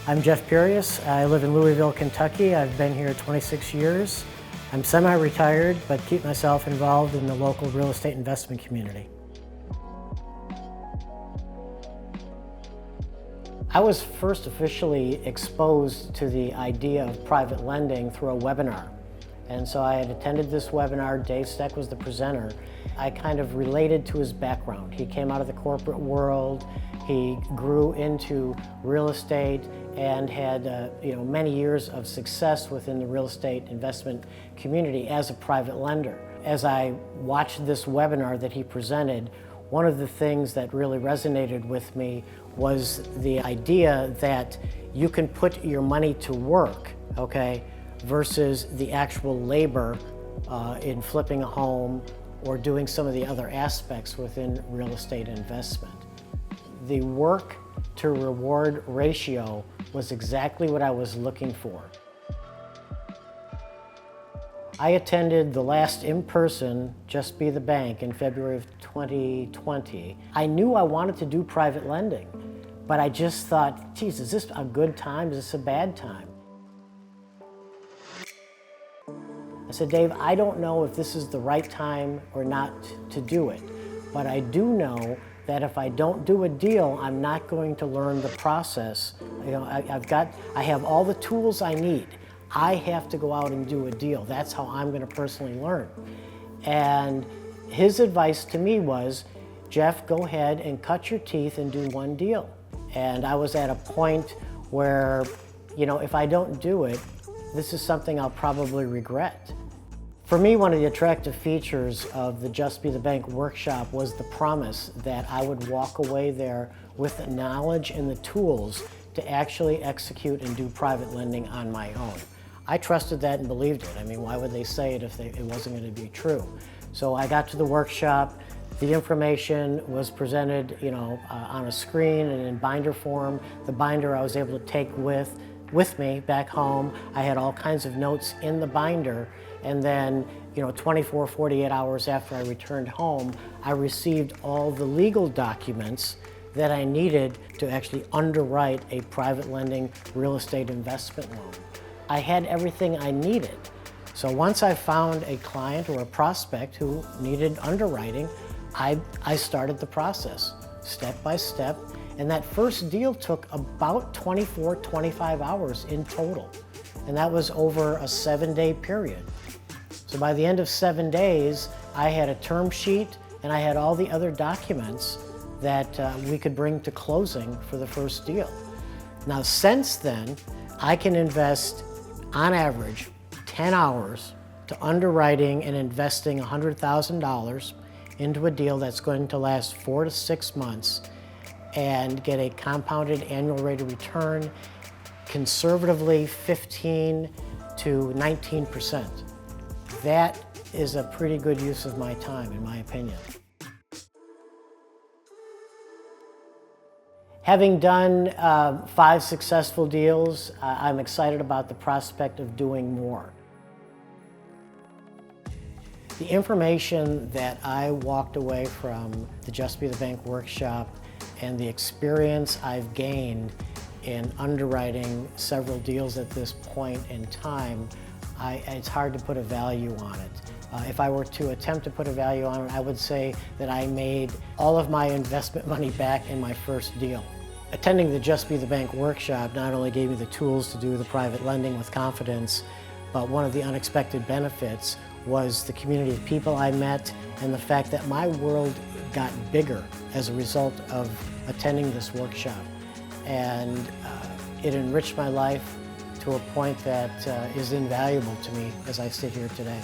I'm Jeff Perius. I live in Louisville, Kentucky. I've been here 26 years. I'm semi-retired, but keep myself involved in the local real estate investment community. I was first officially exposed to the idea of private lending through a webinar. And so I had attended this webinar. Dave Steck was the presenter. I kind of related to his background. He came out of the corporate world. He grew into real estate and had many years of success within the real estate investment community as a private lender. As I watched this webinar that he presented, one of the things that really resonated with me was the idea that you can put your money to work, okay, versus the actual labor in flipping a home or doing some of the other aspects within real estate investment. The work to reward ratio was exactly what I was looking for. I attended the last in-person Just Be the Bank in February of 2020. I knew I wanted to do private lending, but I just thought, geez, is this a good time? Is this a bad time? I said, Dave, I don't know if this is the right time or not to do it, but I do know that if I don't do a deal, I'm not going to learn the process. I have all the tools I need. I have to go out and do a deal. That's how I'm going to personally learn. And his advice to me was, Jeff, go ahead and cut your teeth and do one deal. And I was at a point where, if I don't do it, this is something I'll probably regret. For me, one of the attractive features of the Just Be the Bank workshop was the promise that I would walk away there with the knowledge and the tools to actually execute and do private lending on my own. I trusted that and believed it. I mean, why would they say it if it wasn't going to be true? So I got to the workshop. The information was presented, on a screen and in binder form. The binder I was able to take with me back home. I had all kinds of notes in the binder. And then, 24, 48 hours after I returned home, I received all the legal documents that I needed to actually underwrite a private lending real estate investment loan. I had everything I needed. So once I found a client or a prospect who needed underwriting, I started the process step by step. And that first deal took about 24, 25 hours in total. And that was over a 7-day period. So by the end of 7 days, I had a term sheet and I had all the other documents that we could bring to closing for the first deal. Now, since then, I can invest, on average, 10 hours to underwriting and investing $100,000 into a deal that's going to last 4 to 6 months and get a compounded annual rate of return, conservatively 15 to 19%. That is a pretty good use of my time, in my opinion. Having done 5 successful deals, I'm excited about the prospect of doing more. The information that I walked away from the Just Be the Bank workshop and the experience I've gained in underwriting several deals at this point in time, it's hard to put a value on it. If I were to attempt to put a value on it, I would say that I made all of my investment money back in my first deal. Attending the Just Be the Bank workshop not only gave me the tools to do the private lending with confidence, but one of the unexpected benefits was the community of people I met and the fact that my world got bigger as a result of attending this workshop. And it enriched my life to a point that is invaluable to me as I sit here today.